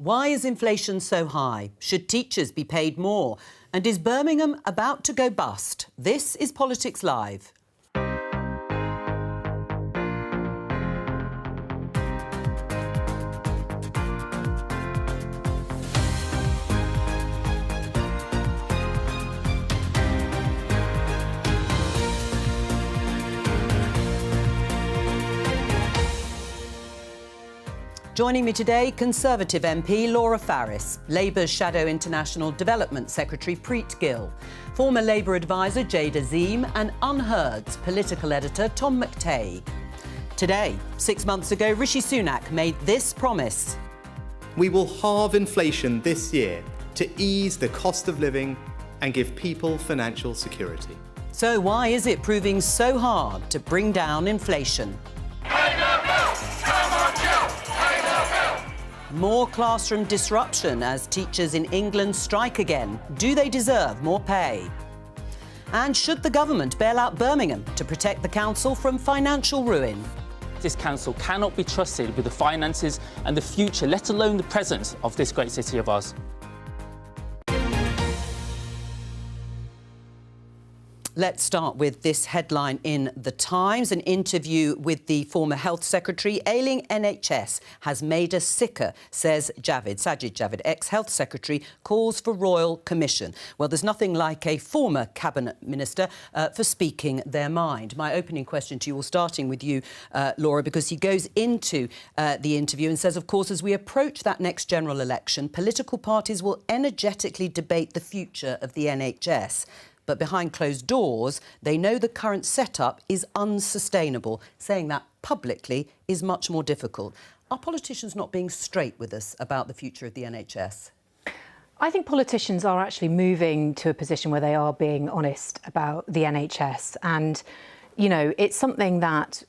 Why is inflation so high? Should teachers be paid more? And is Birmingham about to go bust? This is Politics Live. Joining me today, Conservative MP Laura Farris, Labour's Shadow International Development Secretary Preet Gill, former Labour advisor Jade Azim and Unheard's political editor Tom McTague. Today, 6 months ago, Rishi Sunak made this promise. We will halve inflation this year to ease the cost of living and give people financial security. So why is it proving so hard to bring down inflation? More classroom disruption as teachers in England strike again. Do they deserve more pay? And should the government bail out Birmingham to protect the council from financial ruin? This council cannot be trusted with the finances and the future, let alone the present, of this great city of ours. Let's start with this headline in The Times. An interview with the former Health Secretary. Ailing NHS has made us sicker, says Sajid Javid, ex-Health Secretary, calls for Royal Commission. Well, there's nothing like a former Cabinet Minister for speaking their mind. My opening question to you, all starting with you, Laura, because he goes into the interview and says, of course, as we approach that next general election, political parties will energetically debate the future of the NHS. But behind closed doors, they know the current setup is unsustainable. Saying that publicly is much more difficult. Are politicians not being straight with us about the future of the NHS? I think politicians are actually moving to a position where they are being honest about the NHS. And, you know, it's something that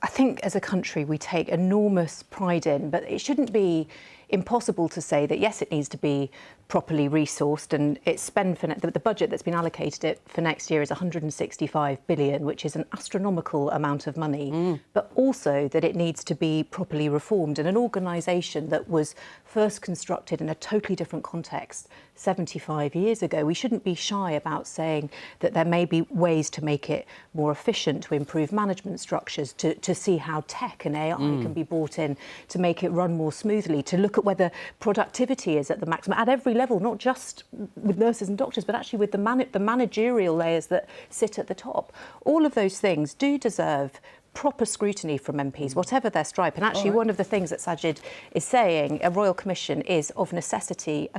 I think as a country we take enormous pride in, but it shouldn't be impossible to say that, yes, it needs to be properly resourced, and its spend for the budget that's been allocated it for next year is 165 billion, which is an astronomical amount of money, but also that it needs to be properly reformed. And an organisation that was first constructed in a totally different context 75 years ago, we shouldn't be shy about saying that there may be ways to make it more efficient, to improve management structures, to see how tech and AI can be brought in to make it run more smoothly, to look at whether productivity is at the maximum at every level, not just with nurses and doctors, but actually with the managerial layers that sit at the top. All of those things do deserve proper scrutiny from MPs, whatever their stripe. And actually, one of the things that Sajid is saying, a Royal Commission is of necessity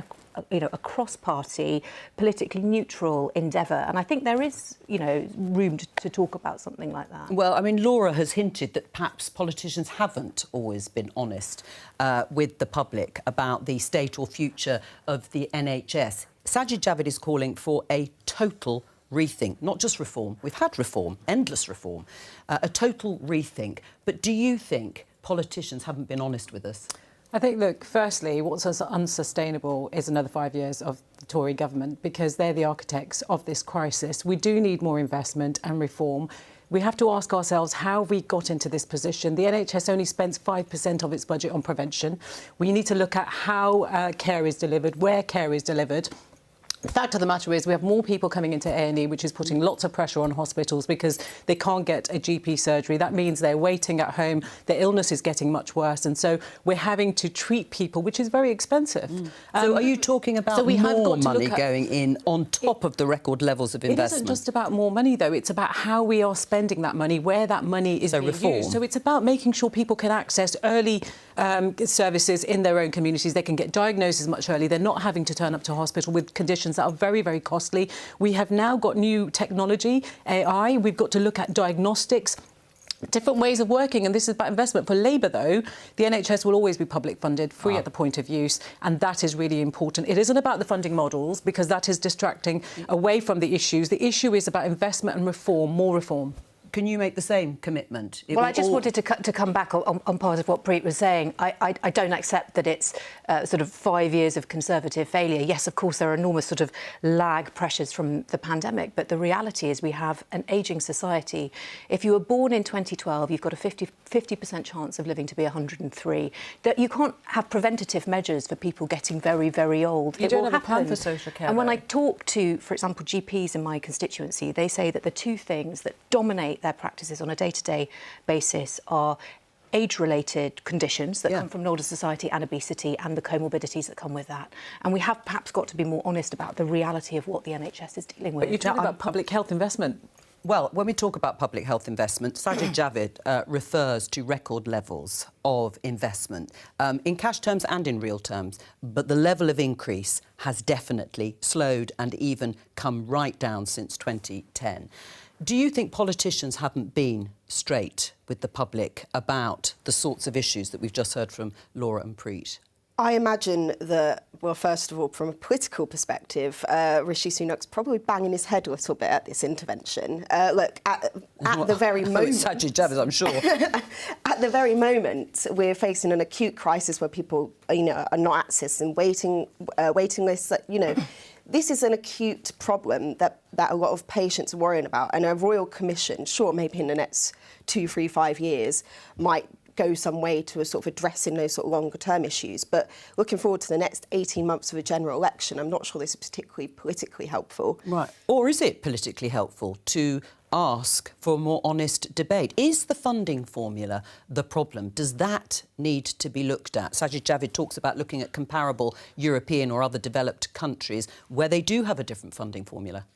a cross-party, politically neutral endeavour. And I think there is, room to talk about something like that. Well, I mean, Laura has hinted that perhaps politicians haven't always been honest with the public about the state or future of the NHS. Sajid Javid is calling for a total rethink, not just reform. We've had reform, endless reform, a total rethink. But do you think politicians haven't been honest with us? I think, look, firstly, what's unsustainable is another 5 years of the Tory government, because they're the architects of this crisis. We do need more investment and reform. We have to ask ourselves how we got into this position. The NHS only spends 5% of its budget on prevention. We need to look at how care is delivered, where care is delivered. The fact of the matter is we have more people coming into A&E, which is putting lots of pressure on hospitals because they can't get a GP surgery. That means they're waiting at home. Their illness is getting much worse. And so we're having to treat people, which is very expensive. So are you talking about more money going in on top of the record levels of investment? It isn't just about more money, though. It's about how we are spending that money, where that money is being used. So it's about making sure people can access early services in their own communities. They can get diagnosis much earlier. They're not having to turn up to hospital with conditions that are very, very costly. We have now got new technology, AI. We've got to look at diagnostics, different ways of working, and this is about investment. For Labour, though, the NHS will always be public funded, free at the point of use, and that is really important. It isn't about the funding models, because that is distracting away from the issues. The issue is about investment and reform, more reform. can you make the same commitment? Well, I just wanted to come back on part of what Preet was saying. I don't accept that it's sort of 5 years of Conservative failure. Yes, of course, there are enormous sort of lag pressures from the pandemic, but the reality is we have an ageing society. If you were born in 2012, you've got a 50% chance of living to be 103. That you can't have preventative measures for people getting very, very old. You don't have a plan for social care. And when I talk to, for example, GPs in my constituency, they say that the two things that dominate their practices on a day-to-day basis are age-related conditions that come from an older society and obesity and the comorbidities that come with that. And we have perhaps got to be more honest about the reality of what the NHS is dealing with. But you're talking about public health investment. Well, when we talk about public health investment, Sajid Javid refers to record levels of investment in cash terms and in real terms. But the level of increase has definitely slowed and even come right down since 2010. Do you think politicians haven't been straight with the public about the sorts of issues that we've just heard from Laura and Preet? I imagine that, well, first of all, from a political perspective, Rishi Sunak's probably banging his head a little bit at this intervention. Look, at the very moment... Sajid Javid, I'm sure. At the very moment, we're facing an acute crisis where people, are not accessing waiting lists. This is an acute problem that a lot of patients are worrying about. And a royal commission, sure, maybe in the next 2, 3, 5 years, might go some way to a sort of addressing those sort of longer-term issues. But looking forward to the next 18 months of a general election, I'm not sure this is particularly politically helpful. Right. Or is it politically helpful to ask for a more honest debate? Is the funding formula the problem? Does that need to be looked at? Sajid Javid talks about looking at comparable European or other developed countries where they do have a different funding formula.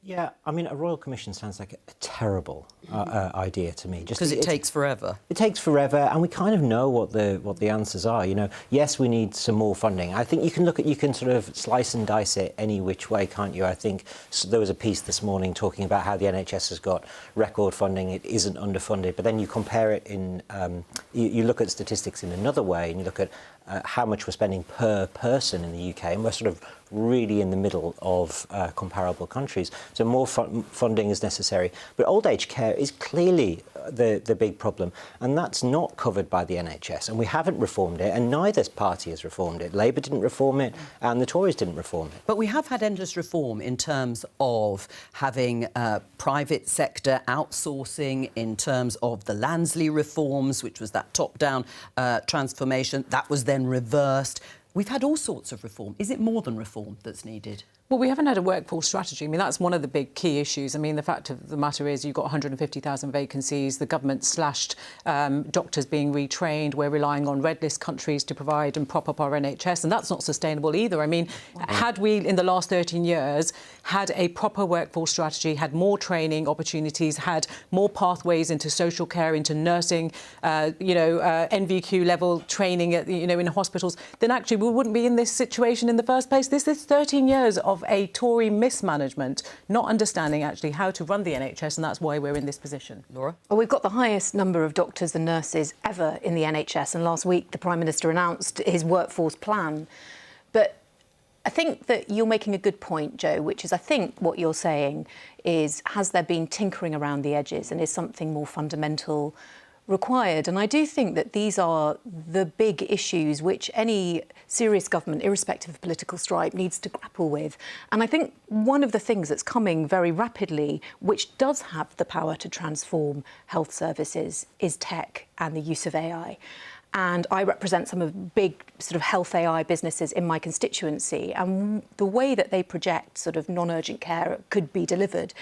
Yeah, I mean, a royal commission sounds like a terrible idea to me. Because it takes forever. It takes forever, and we kind of know what the answers are. Yes, we need some more funding. I think you can sort of slice and dice it any which way, can't you? I think there was a piece this morning talking about how the NHS has got record funding. It isn't underfunded, but then you compare it in. You look at statistics in another way, and you look at how much we're spending per person in the UK, and we're sort of really in the middle of comparable countries. So more funding is necessary. But old age care is clearly the big problem, and that's not covered by the NHS. And we haven't reformed it, and neither party has reformed it. Labour didn't reform it, and the Tories didn't reform it. But we have had endless reform in terms of having private sector outsourcing, in terms of the Lansley reforms, which was that top-down transformation. That was then reversed. We've had all sorts of reform. Is it more than reform that's needed? Well, we haven't had a workforce strategy. I mean, that's one of the big key issues. I mean, the fact of the matter is you've got 150,000 vacancies. The government slashed doctors being retrained. We're relying on red list countries to provide and prop up our NHS, and that's not sustainable either. I mean, had we, in the last 13 years, had a proper workforce strategy, had more training opportunities, had more pathways into social care, into nursing, NVQ level training, in hospitals, then actually we wouldn't be in this situation in the first place. This is 13 years of a Tory mismanagement, not understanding actually how to run the NHS, and that's why we're in this position. Laura? Well, we've got the highest number of doctors and nurses ever in the NHS, and last week the Prime Minister announced his workforce plan. But I think that you're making a good point, Joe, which is I think what you're saying is, has there been tinkering around the edges, and is something more fundamental required? And I do think that these are the big issues which any serious government, irrespective of political stripe, needs to grapple with. And I think one of the things that's coming very rapidly, which does have the power to transform health services, is tech and the use of AI. And I represent some of the big sort of health AI businesses in my constituency, and the way that they project sort of non-urgent care could be delivered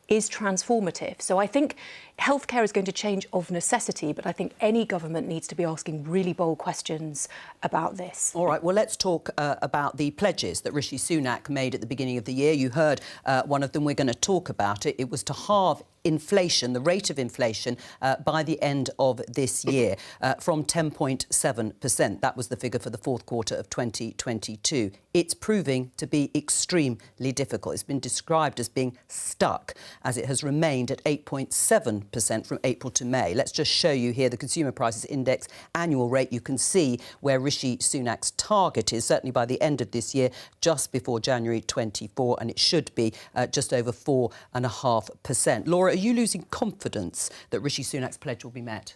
is transformative. So I think healthcare is going to change of necessity, but I think any government needs to be asking really bold questions about this. All right, well, let's talk about the pledges that Rishi Sunak made at the beginning of the year. You heard one of them. We're going to talk about it. It was to halve inflation, the rate of inflation, by the end of this year, from 10.7%. That was the figure for the fourth quarter of 2022. It's proving to be extremely difficult. It's been described as being stuck, as it has remained at 8.7% from April to May. Let's just show you here the Consumer Prices Index annual rate. You can see where Rishi Sunak's target is, certainly by the end of this year, just before January 24, and it should be just over 4.5%. Laura, Laura, are you losing confidence that Rishi Sunak's pledge will be met?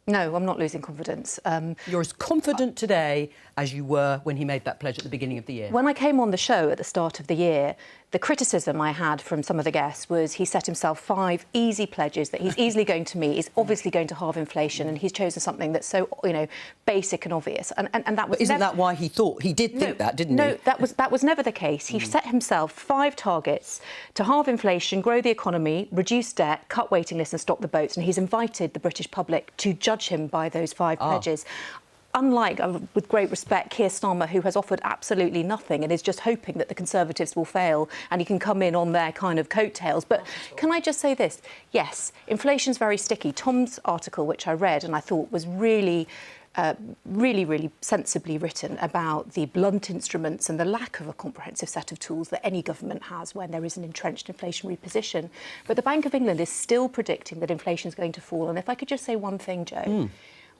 No, I'm not losing confidence. You're as confident today as you were when he made that pledge at the beginning of the year. When I came on the show at the start of the year, the criticism I had from some of the guests was he set himself 5 easy pledges that he's easily going to meet. He's obviously going to halve inflation, and he's chosen something that's so, basic and obvious. And that was. But isn't that why he thought he did think that, didn't he? No, that was never the case. He set himself 5 targets to halve inflation, grow the economy, reduce debt, cut waiting lists, and stop the boats. And he's invited the British public to judge him by those 5 pledges. Unlike, with great respect, Keir Starmer, who has offered absolutely nothing and is just hoping that the Conservatives will fail and he can come in on their kind of coattails. But can I just say this? Yes, inflation's very sticky. Tom's article, which I read and I thought was really sensibly written about the blunt instruments and the lack of a comprehensive set of tools that any government has when there is an entrenched inflationary position. But the Bank of England is still predicting that inflation is going to fall. And if I could just say one thing, Joe.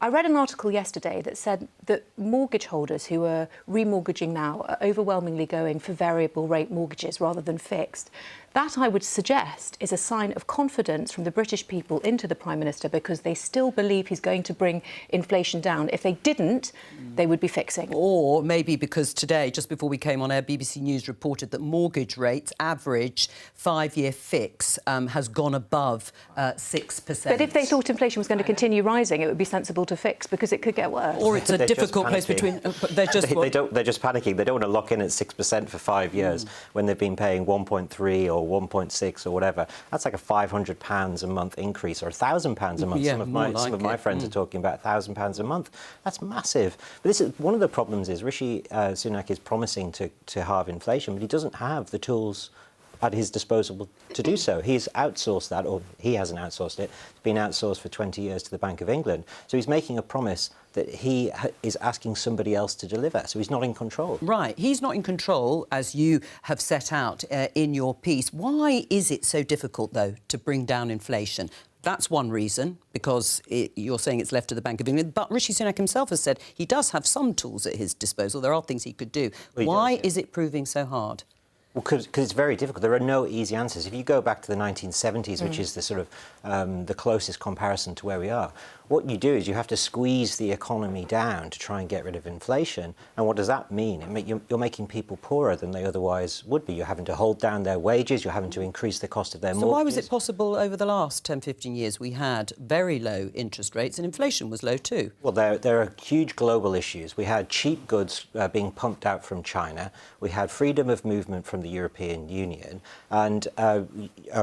I read an article yesterday that said that mortgage holders who are remortgaging now are overwhelmingly going for variable rate mortgages rather than fixed. That, I would suggest, is a sign of confidence from the British people into the Prime Minister, because they still believe he's going to bring inflation down. If they didn't, they would be fixing. Or maybe because today, just before we came on air, BBC News reported that mortgage rates, average 5-year fix, has gone above 6%. But if they thought inflation was going to continue rising, it would be sensible to fix, because it could get worse. Or it's a difficult place between... they're just panicking. They don't want to lock in at 6% for 5 years when they've been paying 1.3 or 1.6 or whatever. That's like a £500 a month increase, or £1,000 a month. Yeah, some of my friends are talking about £1,000 a month. That's massive. But this is one of the problems. Is Rishi Sunak is promising to halve inflation, but he doesn't have the tools at his disposal to do so. He's outsourced that, or he hasn't outsourced it. It's been outsourced for 20 years to the Bank of England. So he's making a promise that he is asking somebody else to deliver. So he's not in control. Right. He's not in control, as you have set out in your piece. Why is it so difficult, though, to bring down inflation? That's one reason, because you're saying it's left to the Bank of England. But Rishi Sunak himself has said he does have some tools at his disposal. There are things he could do. Why is it proving so hard? Well, because it's very difficult. There are no easy answers. If you go back to the 1970s, which is the sort of the closest comparison to where we are, what you do is you have to squeeze the economy down to try and get rid of inflation. And what does that mean? You're making people poorer than they otherwise would be. You're having to hold down their wages. You're having to increase the cost of their mortgages. So why was it possible over the last 10, 15 years? We had very low interest rates and inflation was low too. Well, there are huge global issues. We had cheap goods being pumped out from China. We had freedom of movement from the European Union, and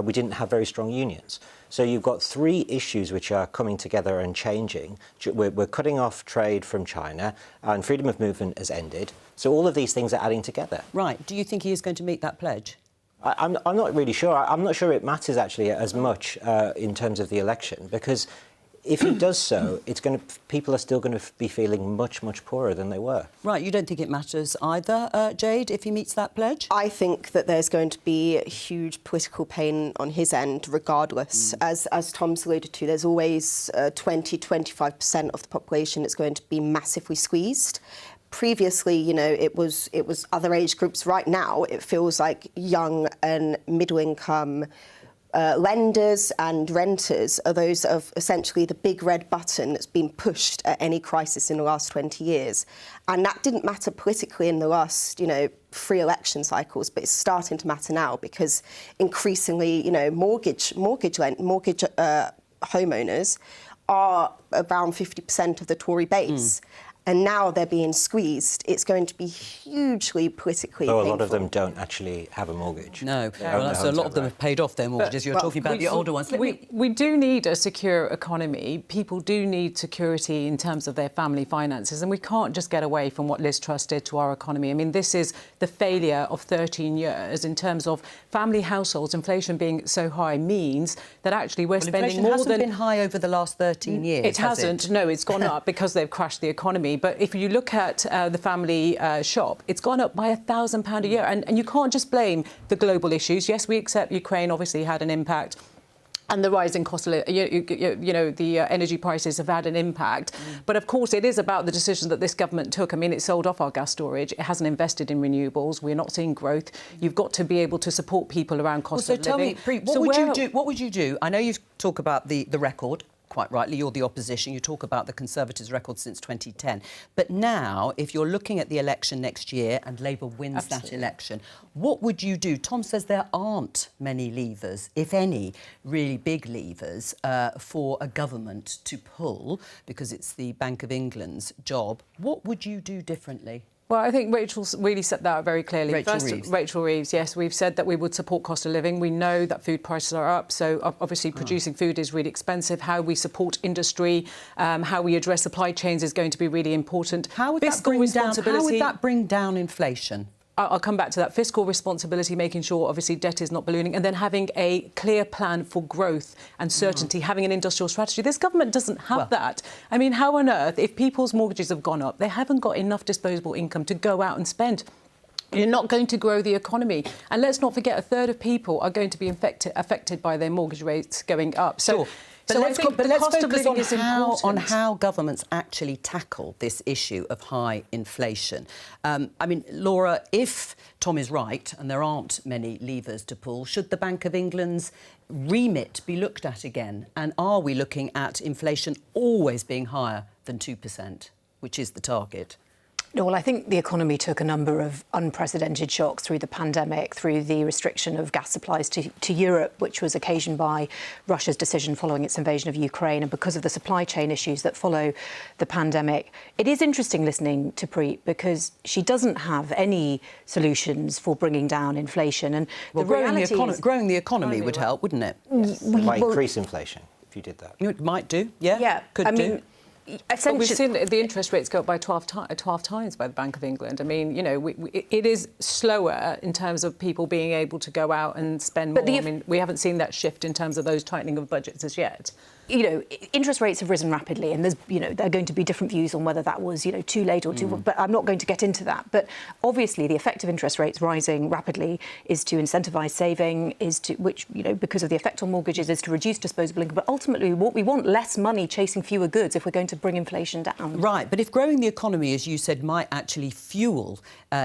we didn't have very strong unions. So you've got 3 issues which are coming together and changing. We're cutting off trade from China, and freedom of movement has ended. So all of these things are adding together. Right. Do you think he is going to meet that pledge? I'm not really sure. I'm not sure it matters actually as much in terms of the election, because if he does so, people are still going to be feeling much, much poorer than they were. Right. You don't think it matters either, Jade, if he meets that pledge? I think that there's going to be huge political pain on his end, regardless. As Tom's alluded to, there's always 20-25% of the population that's going to be massively squeezed. Previously, it was other age groups. Right now, it feels like young and middle-income lenders and renters are those of essentially the big red button that's been pushed at any crisis in the last 20 years. And that didn't matter politically in the last, 3 election cycles, but it's starting to matter now, because increasingly, mortgage homeowners are around 50% of the Tory base. And now they're being squeezed. It's going to be hugely politically painful. A lot of them don't actually have a mortgage. No. Well, so a lot of them have paid off their mortgages. You're talking about the older ones. We do need a secure economy. People do need security in terms of their family finances, and we can't just get away from what Liz Truss did to our economy. I mean, this is the failure of 13 years in terms of family households. Inflation being so high means that actually we're spending more than... Inflation hasn't been high over the last 13 years, It hasn't. No, it's gone up because they've crashed the economy. But if you look at the family shop, it's gone up by £1,000 a year. And you can't just blame the global issues. Yes, we accept Ukraine obviously had an impact and the rising cost of the energy prices have had an impact. But of course, it is about the decisions that this government took. I mean, it sold off our gas storage. It hasn't invested in renewables. We're not seeing growth. You've got to be able to support people around cost of living. So tell me, Preet, what would you do? I know you talk about the record. Quite rightly, you're the opposition. You talk about the Conservatives' record since 2010. But now, if you're looking at the election next year and Labour wins that election, what would you do? Tom says there aren't many levers, if any, really big levers for a government to pull, because it's the Bank of England's job. What would you do differently? Well, I think Rachel's really set that out very clearly. Rachel Reeves, yes, we've said that we would support cost of living. We know that food prices are up, so obviously producing food is really expensive. How we support industry, how we address supply chains is going to be really important. How would that bring down inflation? I'll come back to that. Fiscal responsibility, making sure, obviously, debt is not ballooning, and then having a clear plan for growth and certainty, having an industrial strategy. This government doesn't have that. I mean, how on earth, if people's mortgages have gone up, they haven't got enough disposable income to go out and spend? You're not going to grow the economy. And let's not forget, a third of people are going to be affected by their mortgage rates going up. So. Sure. But let's focus on how governments actually tackle this issue of high inflation. I mean, Laura, if Tom is right and there aren't many levers to pull, should the Bank of England's remit be looked at again? And are we looking at inflation always being higher than 2%, which is the target? No, well, I think the economy took a number of unprecedented shocks through the pandemic, through the restriction of gas supplies to Europe, which was occasioned by Russia's decision following its invasion of Ukraine, and because of the supply chain issues that follow the pandemic. It is interesting listening to Preet because she doesn't have any solutions for bringing down inflation. And well, growing the economy would help, wouldn't it? Yes. It might increase inflation if you did that. It might do, yeah. I mean, but we've seen the interest rates go up by 12 times by the Bank of England. I mean, you know, it is slower in terms of people being able to go out and spend more. I mean, we haven't seen that shift in terms of those tightening of budgets as yet. You know, interest rates have risen rapidly, and there's, you know, there are going to be different views on whether that was, you know, too late or too. But I'm not going to get into that. But obviously, the effect of interest rates rising rapidly is to incentivise saving, which, you know, because of the effect on mortgages, is to reduce disposable income. But ultimately, what we want less money chasing fewer goods if we're going to bring inflation down. Right, but if growing the economy, as you said, might actually fuel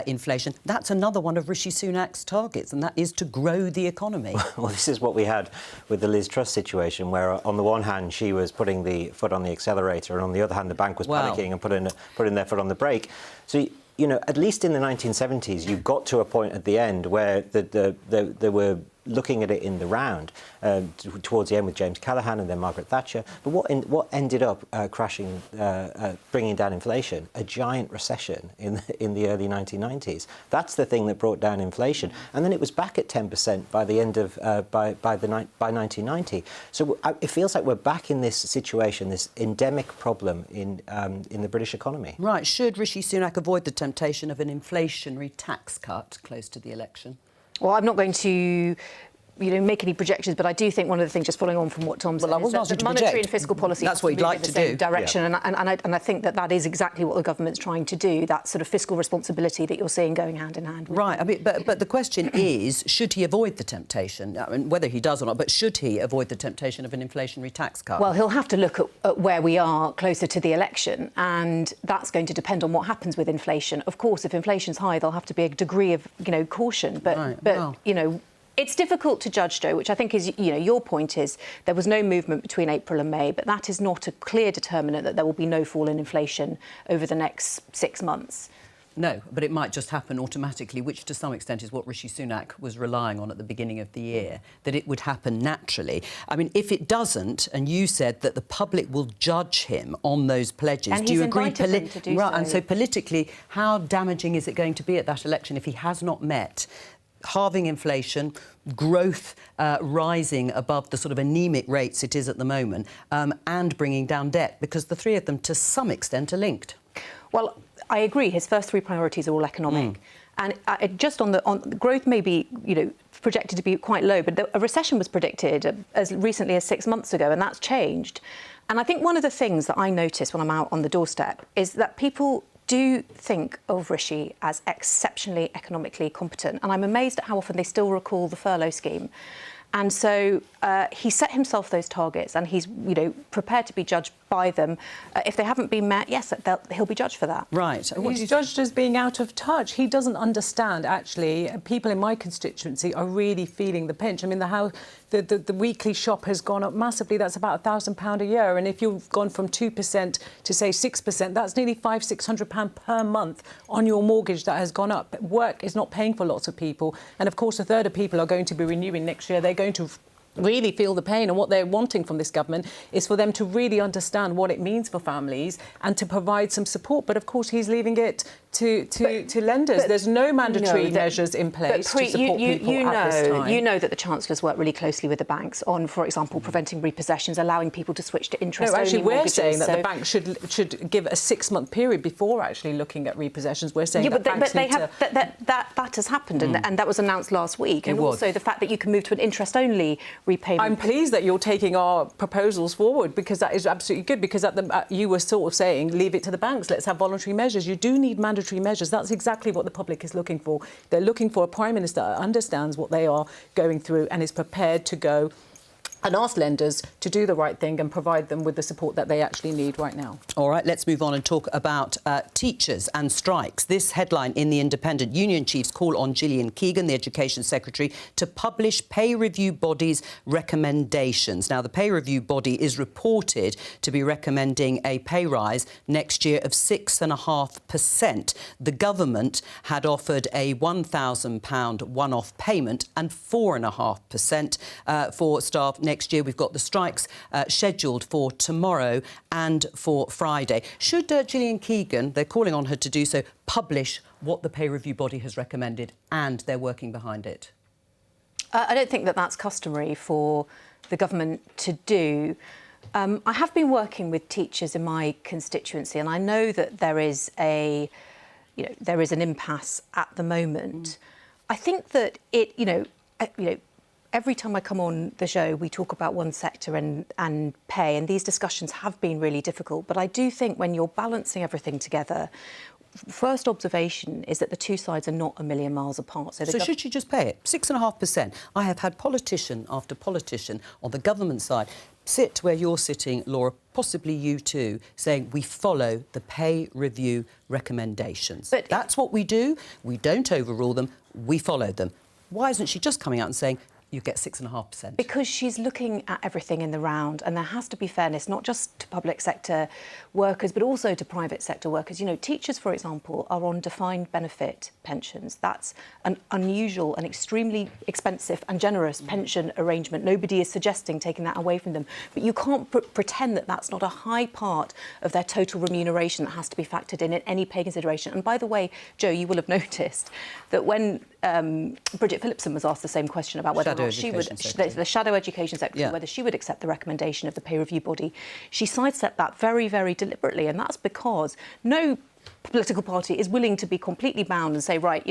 inflation, that's another one of Rishi Sunak's targets, and that is to grow the economy. Well, this is what we had with the Liz Truss situation, where on the one hand she was putting the foot on the accelerator, and on the other hand the bank was panicking and putting their foot on the brake. So, you know, at least in the 1970s, you got to a point at the end where they were looking at it in the round towards the end with James Callaghan and then Margaret Thatcher. But what ended up bringing down inflation? A giant recession in the early 1990s. That's the thing that brought down inflation. And then it was back at 10% by the end of by 1990. So it feels like we're back in this situation, this endemic problem in the British economy. Right. Should Rishi Sunak avoid the temptation of an inflationary tax cut close to the election? Well, I'm not going to, you know, make any projections, but I do think one of the things, just following on from what Tom said, is that monetary and fiscal policy that's what you'd like to do. Direction, yeah. and I think that is exactly what the government's trying to do. That sort of fiscal responsibility that you're seeing going hand in hand. Right. I mean, but the question is, should he avoid the temptation? I mean, whether he does or not, but should he avoid the temptation of an inflationary tax cut? Well, he'll have to look at where we are closer to the election, and that's going to depend on what happens with inflation. Of course, if inflation's high, there'll have to be a degree of, you know, caution. But you know. It's difficult to judge, Joe, which I think is, you know, your point is there was no movement between April and May, but that is not a clear determinant that there will be no fall in inflation over the next 6 months. No, but it might just happen automatically, which to some extent is what Rishi Sunak was relying on at the beginning of the year, that it would happen naturally. I mean, if it doesn't, and you said that the public will judge him on those pledges, and do you agree? Him to do right, so. And so politically, how damaging is it going to be at that election if he has not met halving inflation, growth rising above the sort of anemic rates it is at the moment, and bringing down debt, because the three of them, to some extent, are linked? Well, I agree. His first three priorities are all economic. And just on growth may be, you know, projected to be quite low, but a recession was predicted as recently as 6 months ago, and that's changed. And I think one of the things that I notice when I'm out on the doorstep is that people do think of Rishi as exceptionally economically competent. And I'm amazed at how often they still recall the furlough scheme. And so he set himself those targets, and he's, prepared to be judged by them. If they haven't been met, yes, he'll be judged for that. Right. He's judged as being out of touch. He doesn't understand, actually. People in my constituency are really feeling the pinch. I mean, the weekly shop has gone up massively. That's about £1,000 a year. And if you've gone from 2% to, say, 6%, that's nearly £500–600 per month on your mortgage that has gone up. Work is not paying for lots of people. And, of course, a third of people are going to be renewing next year. They're going to really feel the pain, and what they're wanting from this government is for them to really understand what it means for families and to provide some support. But of course he's leaving it to lenders. There's no mandatory measures in place to support people at this time. You know that the Chancellor's worked really closely with the banks on, for example, preventing repossessions, allowing people to switch to interest-only mortgages. We're saying that the bank should give a 6-month period before actually looking at repossessions. We're saying that has happened, and that was announced last week. And also the fact that you can move to an interest-only repayment. I'm pleased that you're taking our proposals forward, because that is absolutely good, because you were sort of saying, leave it to the banks, let's have voluntary measures. You do need mandatory measures. That's exactly what the public is looking for. They're looking for a Prime Minister that understands what they are going through and is prepared to go and ask lenders to do the right thing and provide them with the support that they actually need right now. All right, let's move on and talk about teachers and strikes. This headline in The Independent: Union chiefs call on Gillian Keegan, the Education Secretary, to publish pay review body's recommendations. Now, the pay review body is reported to be recommending a pay rise next year of 6.5%. The government had offered a £1,000 one-off payment and 4.5% for staff next year. We've got the strikes scheduled for tomorrow and for Friday. Should Gillian Keegan, they're calling on her to do so, publish what the pay review body has recommended, and they're working behind it? I don't think that that's customary for the government to do. I have been working with teachers in my constituency, and I know that there is an impasse at the moment. I think that every time I come on the show, we talk about one sector and pay, and these discussions have been really difficult. But I do think when you're balancing everything together, first observation is that the two sides are not a million miles apart. So should she just pay it? 6.5%. I have had politician after politician on the government side sit where you're sitting, Laura, possibly you too, saying we follow the pay review recommendations. But that's what we do. We don't overrule them. We follow them. Why isn't she just coming out and saying, you get 6.5%? Because she's looking at everything in the round, and there has to be fairness, not just to public sector workers, but also to private sector workers. Teachers, for example, are on defined benefit pensions. That's an unusual and extremely expensive and generous pension arrangement. Nobody is suggesting taking that away from them. But you can't pretend that that's not a high part of their total remuneration that has to be factored in any pay consideration. And by the way, Jo, you will have noticed that when Bridget Phillipson was asked the same question about whether she would, the Shadow Education Secretary, whether she would accept the recommendation of the pay review body, she sidestepped that very, very deliberately, and that's because no political party is willing to be completely bound and say, right,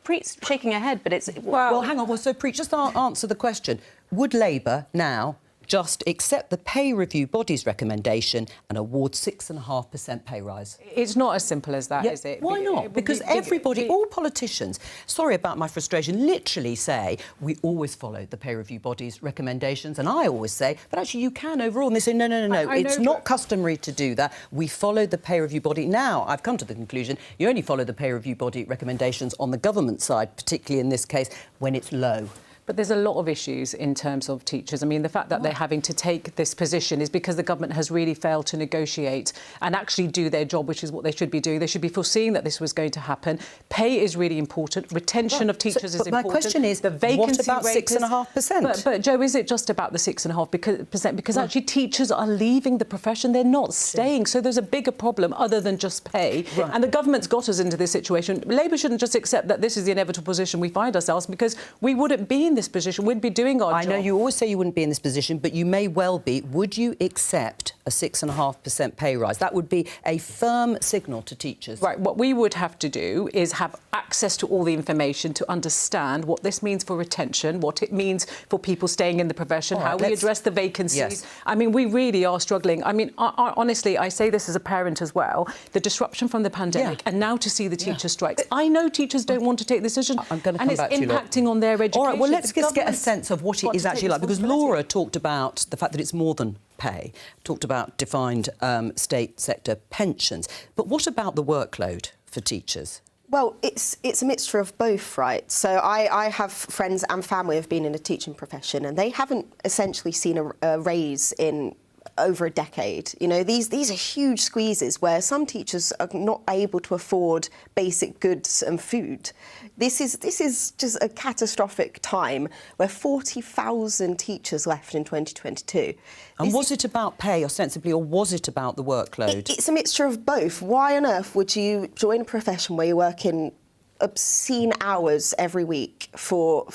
Preet's shaking her head, but it's... Well, hang on, so Preet, just answer the question. Would Labour now just accept the pay review body's recommendation and award 6.5% pay rise? It's not as simple as that, is it? Why not? Because everybody, all politicians, sorry about my frustration, literally say we always follow the pay review body's recommendations, and I always say, but actually you can overall. And they say, no, it's not customary to do that. We follow the pay review body. Now, I've come to the conclusion you only follow the pay review body recommendations on the government side, particularly in this case, when it's low. But there's a lot of issues in terms of teachers. I mean, the fact that they're having to take this position is because the government has really failed to negotiate and actually do their job, which is what they should be doing. They should be foreseeing that this was going to happen. Pay is really important. Retention of teachers is important. My question is, the vacancy what about 6.5%? But Jo, is it just about the 6.5%? Because actually teachers are leaving the profession. They're not staying. So there's a bigger problem other than just pay. Right. And the government's got us into this situation. Labour shouldn't just accept that this is the inevitable position we find ourselves, because we wouldn't be in this position. We'd be doing our job. I know you always say you wouldn't be in this position, but you may well be. Would you accept a 6.5% pay rise? That would be a firm signal to teachers. Right. What we would have to do is have access to all the information to understand what this means for retention, what it means for people staying in the profession, how we address the vacancies. Yes. I mean, we really are struggling. I mean, honestly, I say this as a parent as well. The disruption from the pandemic and now to see the teacher strikes. I know teachers don't want to take the decision. I'm going to come back to you, and it's impacting on their education. All right, well, let's just get a sense of what it is actually like, because Laura talked about the fact that it's more than pay, talked about defined state sector pensions. But what about the workload for teachers? Well, it's a mixture of both, right? So I have friends and family who have been in the teaching profession, and they haven't essentially seen a raise in over a decade. You know, these are huge squeezes where some teachers are not able to afford basic goods and food. This is just a catastrophic time where 40,000 teachers left in 2022. And was it about pay ostensibly, or was it about the workload? It's a mixture of both. Why on earth would you join a profession where you're working obscene hours every week for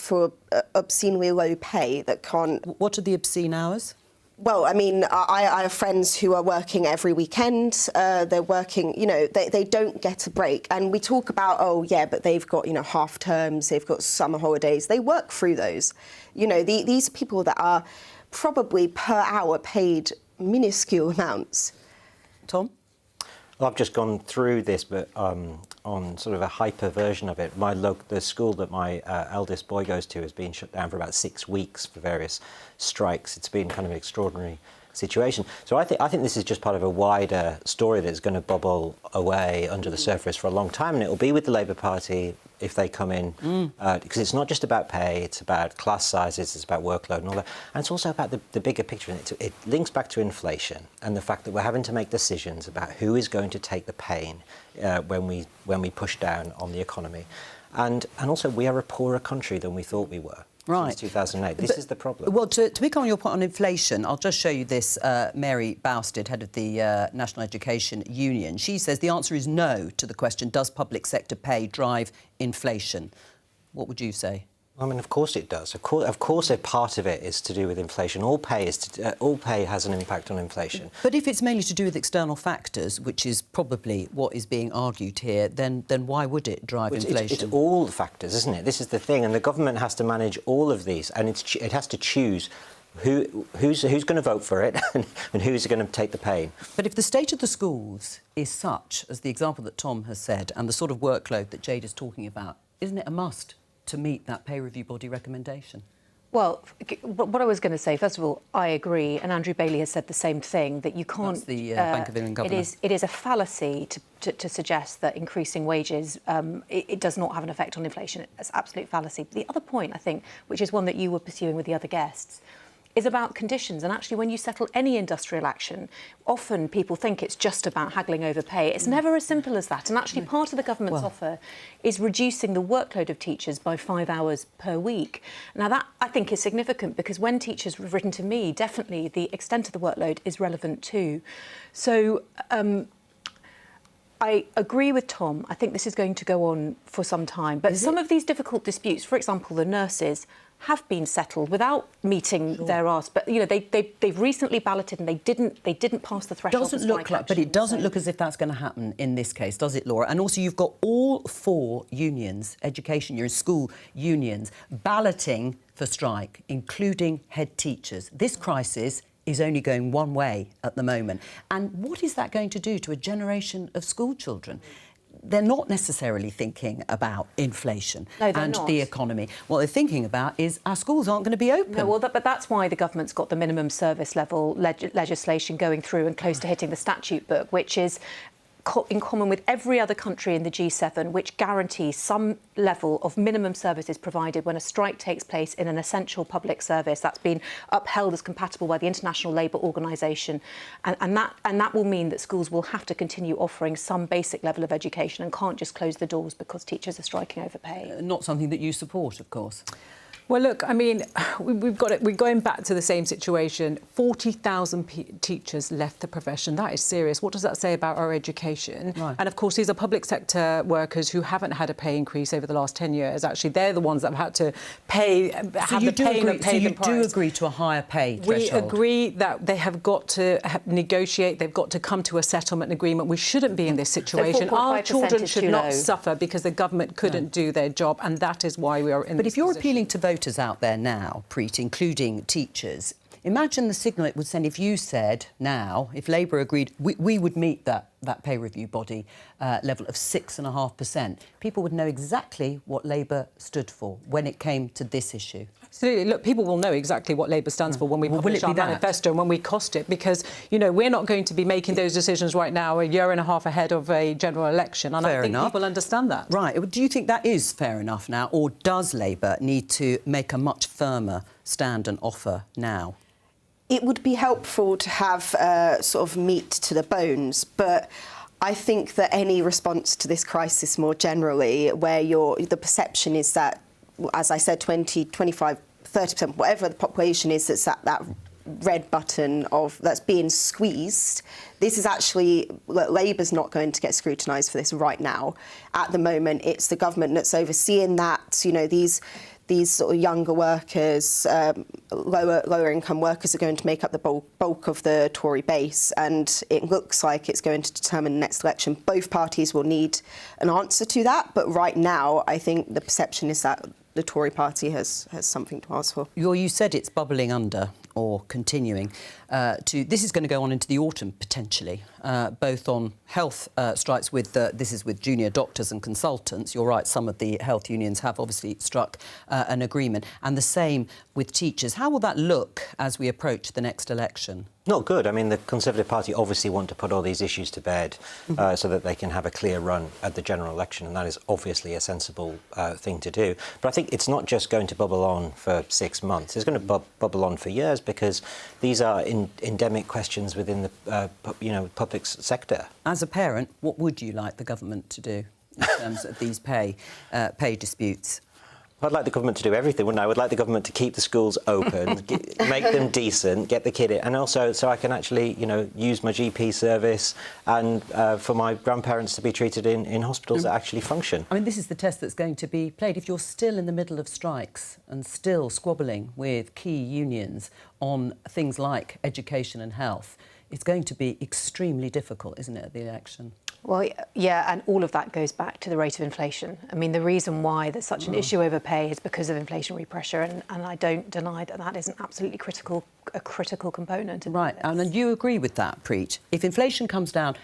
obscenely low pay that can't... What are the obscene hours? Well, I mean, I have friends who are working every weekend. They're working, you know, they don't get a break. And we talk about, oh, yeah, but they've got, you know, half terms, they've got summer holidays. They work through those. You know, these are people that are probably per hour paid minuscule amounts. Tom? Well, I've just gone through this, but on sort of a hyper version of it. The school that my eldest boy goes to has been shut down for about 6 weeks for various strikes. It's been kind of an extraordinary situation. So I think this is just part of a wider story that's going to bubble away under the surface for a long time, and it will be with the Labour Party if they come in, because it's not just about pay, it's about class sizes, it's about workload and all that, and it's also about the bigger picture. And it links back to inflation and the fact that we're having to make decisions about who is going to take the pain when we push down on the economy, and also we are a poorer country than we thought we were. Right. Since 2008. This is the problem. Well, to pick on your point on inflation, I'll just show you this. Mary Bousted, head of the National Education Union. She says the answer is no to the question, does public sector pay drive inflation? What would you say? I mean, of course it does. Of course, a part of it is to do with inflation. All pay has an impact on inflation. But if it's mainly to do with external factors, which is probably what is being argued here, then why would it drive inflation? It's all factors, isn't it? This is the thing, and the government has to manage all of these, and it has to choose who's going to vote for it and who's going to take the pain. But if the state of the schools is such, as the example that Tom has said, and the sort of workload that Jade is talking about, isn't it a must to meet that pay review body recommendation? Well, what I was going to say, first of all, I agree, and Andrew Bailey has said the same thing, that you can't... That's the Bank of England governor. It is a fallacy to suggest that increasing wages, it does not have an effect on inflation. It's absolute fallacy. The other point, I think, which is one that you were pursuing with the other guests, is about conditions. And actually, when you settle any industrial action, often people think it's just about haggling over pay. It's never as simple as that. And actually, part of the government's offer is reducing the workload of teachers by 5 hours per week. Now, that, I think, is significant, because when teachers have written to me, definitely the extent of the workload is relevant too. So I agree with Tom. I think this is going to go on for some time. But some of these difficult disputes, for example, the nurses, have been settled without meeting their ask. But you know, they've recently balloted and they didn't pass the threshold. Doesn't look like, but it doesn't look as if that's going to happen in this case, does it, Laura? And also, you've got all 4 unions, education unions, school unions, balloting for strike, including head teachers. This crisis is only going one way at the moment. And what is that going to do to a generation of school children? They're not necessarily thinking about inflation and the economy. What they're thinking about is our schools aren't going to be open. No, well, but that's why the government's got the minimum service level legislation going through and close to hitting the statute book, which is in common with every other country in the G7, which guarantees some level of minimum services provided when a strike takes place in an essential public service. That's been upheld as compatible by the International Labour Organization. And that will mean that schools will have to continue offering some basic level of education and can't just close the doors because teachers are striking over pay. Not something that you support, of course. Well, look, I mean, we've got it. We're going back to the same situation. 40,000 teachers left the profession. That is serious. What does that say about our education? Right. And of course, these are public sector workers who haven't had a pay increase over the last 10 years. Actually, they're the ones that have had to pay. So you do agree to a higher pay threshold? We agree that they have got to negotiate. They've got to come to a settlement agreement. We shouldn't be in this situation. So our children should not suffer because the government couldn't do their job, and that is why we are in this position. But if you're appealing to voters out there now, Preet, including teachers, imagine the signal it would send if you said now, if Labour agreed, we would meet that that pay review body level of 6.5%, people would know exactly what Labour stood for when it came to this issue. Absolutely. Look, people will know exactly what Labour stands for when we publish our manifesto and when we cost it, because, you know, we're not going to be making those decisions right now a year and a half ahead of a general election. And I think people understand that. Right. Do you think that is fair enough now, or does Labour need to make a much firmer stand and offer now? It would be helpful to have sort of meat to the bones, but I think that any response to this crisis more generally, where the perception is that, as I said, 20, 25, 30%, whatever the population is, that's that red button that's being squeezed. This is actually, Labour's not going to get scrutinised for this right now. At the moment, it's the government that's overseeing that. You know, these sort of younger workers, lower income workers are going to make up the bulk of the Tory base, and it looks like it's going to determine the next election. Both parties will need an answer to that, but right now I think the perception is that the Tory party has something to ask for. You said it's bubbling under or continuing. This is going to go on into the autumn, potentially, both on health strikes this is with junior doctors and consultants. You're right, some of the health unions have obviously struck an agreement, and the same with teachers. How will that look as we approach the next election? Not good. I mean, the Conservative Party obviously want to put all these issues to bed so that they can have a clear run at the general election, and that is obviously a sensible thing to do. But I think it's not just going to bubble on for 6 months. It's going to bubble on for years, because these are endemic questions within the public sector. As a parent, what would you like the government to do in terms of these pay disputes? I'd like the government to do everything, wouldn't I? I would like the government to keep the schools open, make them decent, get the kid in, and also so I can actually, use my GP service, and for my grandparents to be treated in hospitals that actually function. I mean, this is the test that's going to be played. If you're still in the middle of strikes and still squabbling with key unions on things like education and health, it's going to be extremely difficult, isn't it, at the election? Well, yeah, and all of that goes back to the rate of inflation. I mean, the reason why there's such an issue over pay is because of inflationary pressure, and I don't deny that is an absolutely critical component. Right, and you agree with that, Preet. If inflation comes down,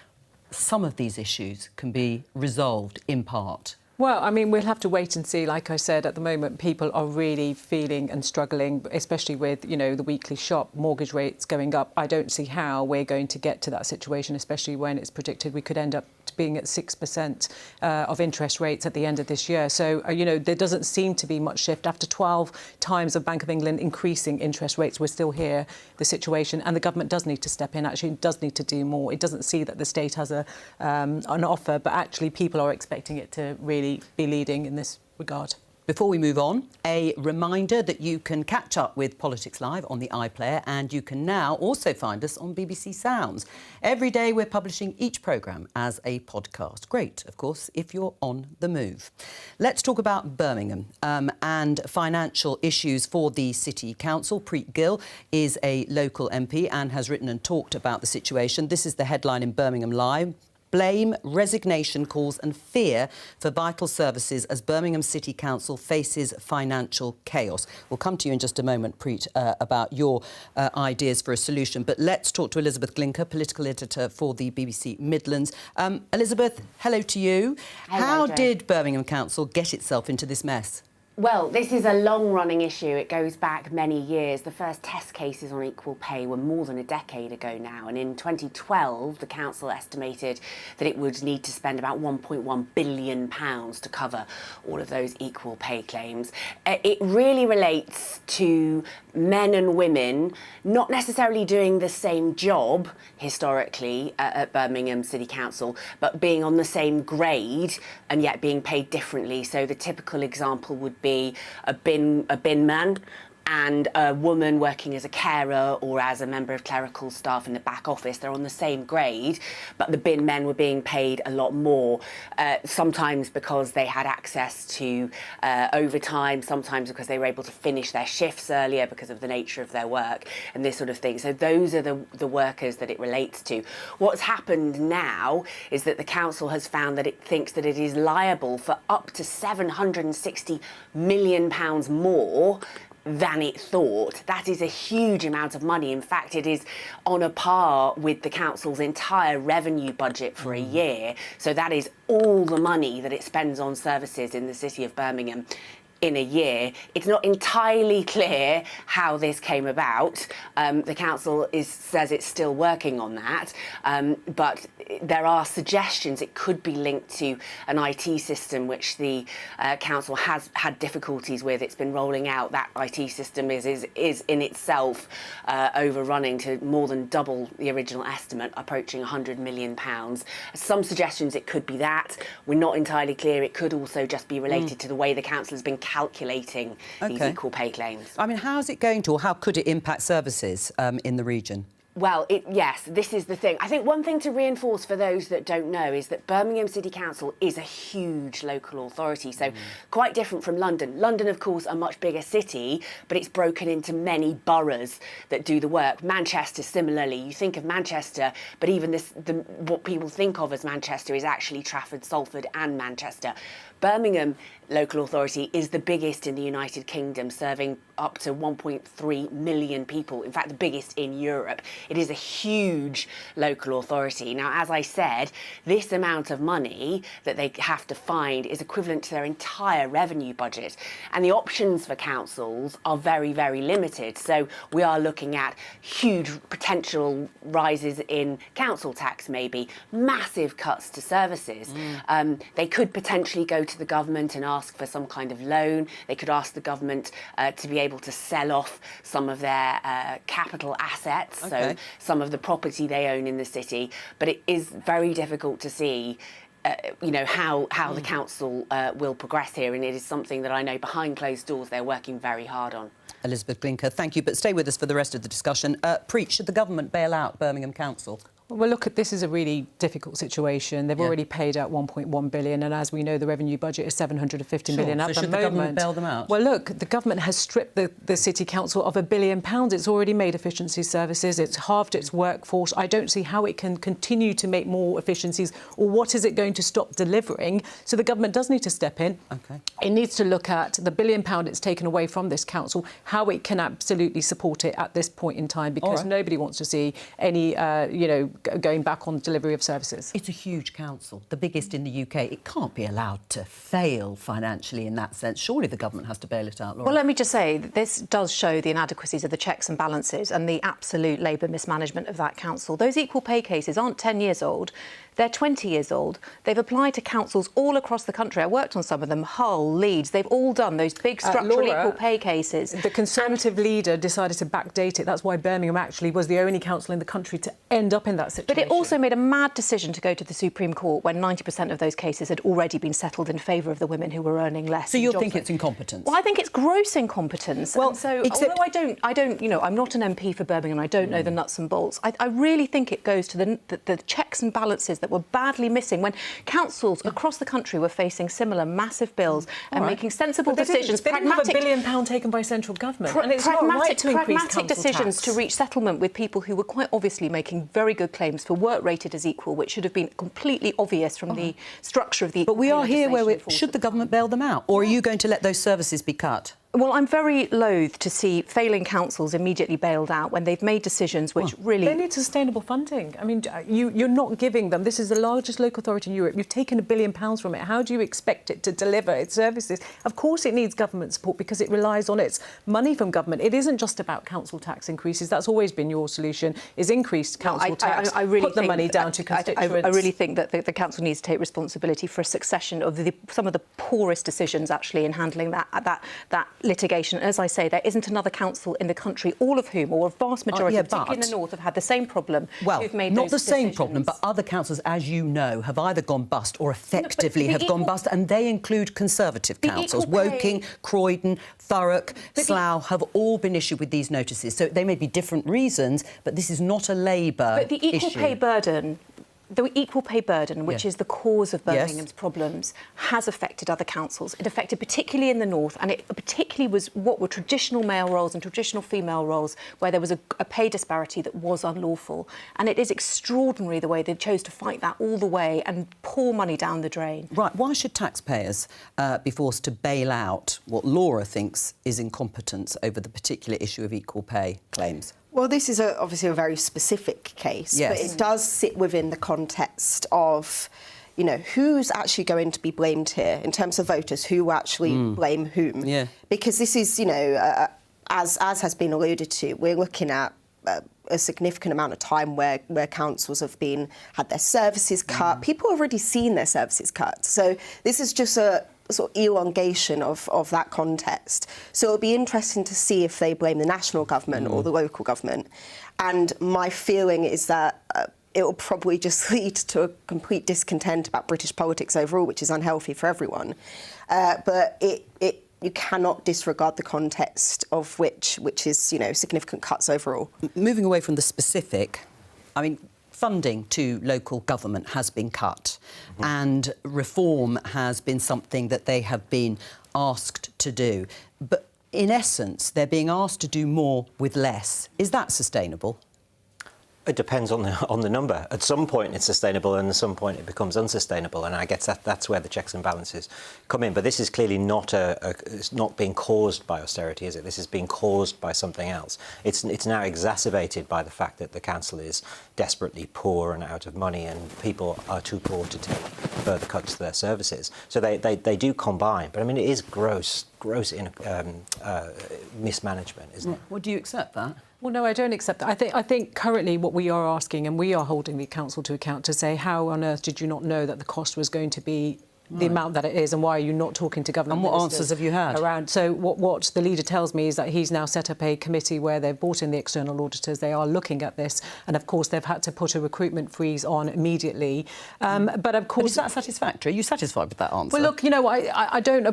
some of these issues can be resolved in part. Well, I mean, we'll have to wait and see. Like I said, at the moment, people are really feeling and struggling, especially with, the weekly shop, mortgage rates going up. I don't see how we're going to get to that situation, especially when it's predicted we could end up being at 6% of interest rates at the end of this year. So, there doesn't seem to be much shift. After 12 times of Bank of England increasing interest rates, we're still here, the situation. And the government does need to step in, actually does need to do more. It doesn't see that the state has an offer, but actually people are expecting it to really be leading in this regard. Before we move on, a reminder that you can catch up with Politics Live on the iPlayer, and you can now also find us on BBC Sounds. Every day we're publishing each programme as a podcast. Great, of course, if you're on the move. Let's talk about Birmingham and financial issues for the City Council. Preet Gill is a local MP and has written and talked about the situation. This is the headline in Birmingham Live. Blame, resignation calls and fear for vital services as Birmingham City Council faces financial chaos. We'll come to you in just a moment, Preet, about your ideas for a solution. But let's talk to Elizabeth Glinker, political editor for the BBC Midlands. Elizabeth, hello to you. Hello, How Jo. did Birmingham Council get itself into this mess? Well, this is a long-running issue. It goes back many years. The first test cases on equal pay were more than a decade ago now. And in 2012, the council estimated that it would need to spend about £1.1 billion to cover all of those equal pay claims. It really relates to men and women not necessarily doing the same job historically at Birmingham City Council, but being on the same grade and yet being paid differently. So the typical example would be a bin man and a woman working as a carer or as a member of clerical staff in the back office. They're on the same grade, but the bin men were being paid a lot more, sometimes because they had access to overtime, sometimes because they were able to finish their shifts earlier because of the nature of their work and this sort of thing. So those are the workers that it relates to. What's happened now is that the council has found that it thinks that it is liable for up to £760 million more than it thought. That is a huge amount of money. In fact, it is on a par with the council's entire revenue budget for a year. So that is all the money that it spends on services in the city of Birmingham in a year. It's not entirely clear how this came about. The council says it's still working on that, but there are suggestions it could be linked to an IT system which the council has had difficulties with. It's been rolling out. That IT system is in itself overrunning to more than double the original estimate, approaching £100 million. Some suggestions it could be that. We're not entirely clear. It could also just be related to the way the council has been calculating these equal pay claims. I mean, how is it going to, or how could it impact services in the region? Well, yes, this is the thing. I think one thing to reinforce for those that don't know is that Birmingham City Council is a huge local authority, so quite different from London. London, of course, a much bigger city, but it's broken into many boroughs that do the work. Manchester, similarly. You think of Manchester, but even what people think of as Manchester is actually Trafford, Salford and Manchester. Birmingham local authority is the biggest in the United Kingdom, serving up to 1.3 million people, in fact the biggest in Europe. It is a huge local authority. Now, as I said, this amount of money that they have to find is equivalent to their entire revenue budget, and the options for councils are very, very limited. So we are looking at huge potential rises in council tax, maybe massive cuts to services. They could potentially go to the government and ask for some kind of loan. They could ask the government to be able to sell off some of their capital assets, so some of the property they own in the city. But it is very difficult to see how the council will progress here, and it is something that I know behind closed doors they're working very hard on. Elizabeth Glinker, thank you, but stay with us for the rest of the discussion. Preach, should the government bail out Birmingham Council? Well, look, this is a really difficult situation. They've already paid out £1.1 billion, and as we know, the revenue budget is £750 million at the moment. So should the government bail them out? Well, look, the government has stripped the City Council of £1 billion. It's already made efficiency services. It's halved its workforce. I don't see how it can continue to make more efficiencies, or what is it going to stop delivering. So the government does need to step in. It needs to look at the £1 billion it's taken away from this council, how it can absolutely support it at this point in time, because nobody wants to see any, going back on delivery of services. It's a huge council, the biggest in the UK. It can't be allowed to fail financially in that sense. Surely the government has to bail it out, Laura. Well, let me just say that this does show the inadequacies of the checks and balances and the absolute Labour mismanagement of that council. Those equal pay cases aren't 10 years old. They're 20 years old. They've applied to councils all across the country. I worked on some of them, Hull, Leeds. They've all done those big structural equal pay cases. The Conservative leader decided to backdate it. That's why Birmingham actually was the only council in the country to end up in that situation. But it also made a mad decision to go to the Supreme Court when 90% of those cases had already been settled in favour of the women who were earning less. So you think it's incompetence? Well, I think it's gross incompetence. Well, and so, although I don't, I'm not an MP for Birmingham. I don't know the nuts and bolts. I really think it goes to the checks and balances that were badly missing when councils across the country were facing similar massive bills and making sensible decisions. They didn't have £1 billion taken by central government, and it's not right to increase pragmatic decisions tax. to reach settlement with people who were quite obviously making very good claims for work rated as equal, which should have been completely obvious from the structure of the. But we are here where should the government bail them out, or are you going to let those services be cut? Well, I'm very loath to see failing councils immediately bailed out when they've made decisions which really... They need sustainable funding. I mean, you're not giving them... This is the largest local authority in Europe. You've taken £1 billion from it. How do you expect it to deliver its services? Of course it needs government support because it relies on its money from government. It isn't just about council tax increases. That's always been your solution, is increased council tax, I really put the money down to constituents. I really think that the council needs to take responsibility for a succession of some of the poorest decisions, actually, in handling that litigation. As I say, there isn't another council in the country, all of whom, or a vast majority, particularly in the north, have had the same problem. Well, who've made not those the same decisions. problem, but other councils, as you know, have either gone bust or effectively have gone bust, and they include Conservative councils. Woking, Croydon, Thurrock, Slough have all been issued with these notices. So they may be different reasons, but this is not a Labour issue. But the equal pay burden the equal pay burden, which Yeah. is the cause of Yes. Birmingham's problems, has affected other councils. It affected particularly in the north, and it particularly was what were traditional male roles and traditional female roles, where there was a pay disparity that was unlawful. And it is extraordinary the way they chose to fight that all the way and pour money down the drain. Right, why should taxpayers be forced to bail out what Laura thinks is incompetence over the particular issue of equal pay claims? Well, this is obviously a very specific case, Yes. but it does sit within the context of, you know, who's actually going to be blamed here in terms of voters, who actually blame whom. Yeah. Because this is, you know, as has been alluded to, we're looking at a significant amount of time where councils have had their services cut. People have already seen their services cut. So this is just a sort of elongation of that context. So it'll be interesting to see if they blame the national government or the local government. And my feeling is that it will probably just lead to a complete discontent about British politics overall, which is unhealthy for everyone. But you cannot disregard the context of which is, you know, significant cuts overall. Moving away from the specific, I mean, funding to local government has been cut and reform has been something that they have been asked to do. But in essence, they're being asked to do more with less. Is that sustainable? It depends on the number. At some point it's sustainable, and at some point it becomes unsustainable, and I guess that's where the checks and balances come in. But this is clearly not it's not being caused by austerity, is it? This is being caused by something else. It's now exacerbated by the fact that the council is desperately poor and out of money, and people are too poor to take further cuts to their services. So they do combine. But I mean, it is gross mismanagement, isn't it? Well, do you accept that? Well, no, I don't accept that. I think currently what we are asking, and we are holding the council to account to say, how on earth did you not know that the cost was going to be the amount that it is, and why are you not talking to government And what ministers answers have you had? around? So what the leader tells me is that he's now set up a committee where they've brought in the external auditors. They are looking at this, and of course they've had to put a recruitment freeze on immediately. But of course, But is that satisfactory? Are you satisfied with that answer? well, look, you know, I don't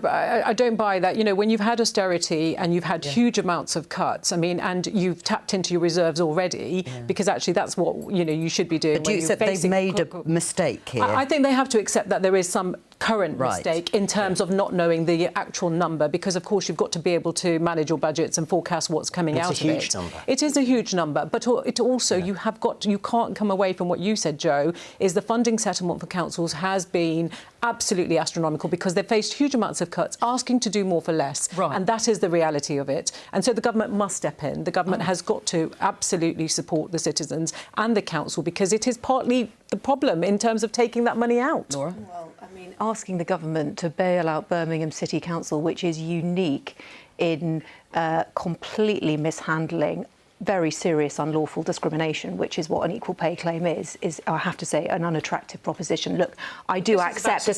buy that. You know, when you've had austerity and you've had huge amounts of cuts, I mean, and you've tapped into your reserves already, because actually that's what, you know, you should be doing. But do you accept they've made a mistake here? I think they have to accept that there is some current mistake in terms of not knowing the actual number, because of course you've got to be able to manage your budgets and forecast what's coming out of it. It's a huge number. It is a huge number, but it also you can't come away from what you said, Joe, is the funding settlement for councils has been absolutely astronomical, because they've faced huge amounts of cuts, asking to do more for less. Right. And that is the reality of it. And so the government must step in. The government has got to absolutely support the citizens and the council, because it is partly the problem in terms of taking that money out. Laura? Well, I mean, asking the government to bail out Birmingham City Council, which is unique in completely mishandling very serious unlawful discrimination, which is what an equal pay claim is, I have to say, an unattractive proposition. Look, I do accept the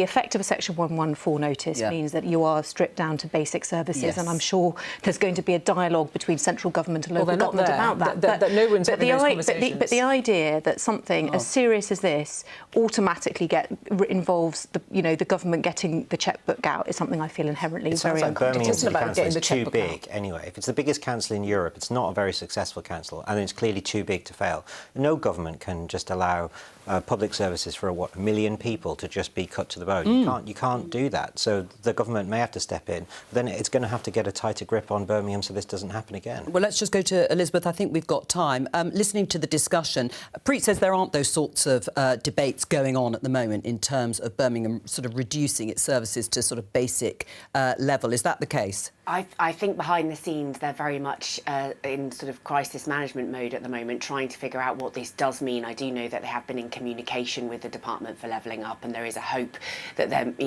effect of a Section 114 notice means that you are stripped down to basic services, and I'm sure there's going to be a dialogue between central government and local government about that. No one's having those conversations. But the idea that something as serious as this automatically involves the government getting the chequebook out is something I feel inherently very uncomfortable. Birmingham City Council is too big anyway. If it's the biggest council in Europe, it's not a very successful council, and it's clearly too big to fail. No government can just allow public services for 1 million people to just be cut to the bone. You can't do that. So the government may have to step in. Then it's going to have to get a tighter grip on Birmingham so this doesn't happen again. Well, let's just go to Elizabeth. I think we've got time. Listening to the discussion, Preet says there aren't those sorts of debates going on at the moment in terms of Birmingham sort of reducing its services to sort of basic level. Is that the case? I think behind the scenes they're very much in sort of crisis management mode at the moment, trying to figure out what this does mean. I do know that they have been in communication with the Department for Levelling Up, and there is a hope that that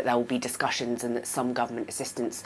there will be discussions and that some government assistance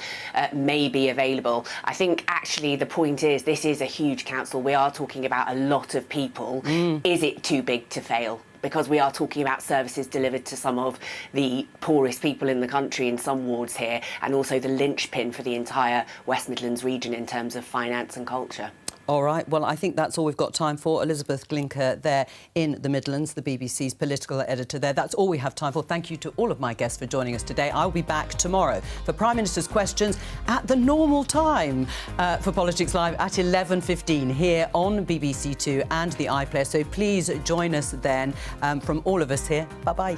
may be available. I think actually the point is this is a huge council. We are talking about a lot of people. Is it too big to fail? Because we are talking about services delivered to some of the poorest people in the country in some wards here, and also the linchpin for the entire West Midlands region in terms of finance and culture. All right, well, I think that's all we've got time for. Elizabeth Glinker there in the Midlands, the BBC's political editor there. That's all we have time for. Thank you to all of my guests for joining us today. I'll be back tomorrow for Prime Minister's Questions at the normal time for Politics Live at 11:15 here on BBC Two and the iPlayer. So please join us then. From all of us here, bye-bye.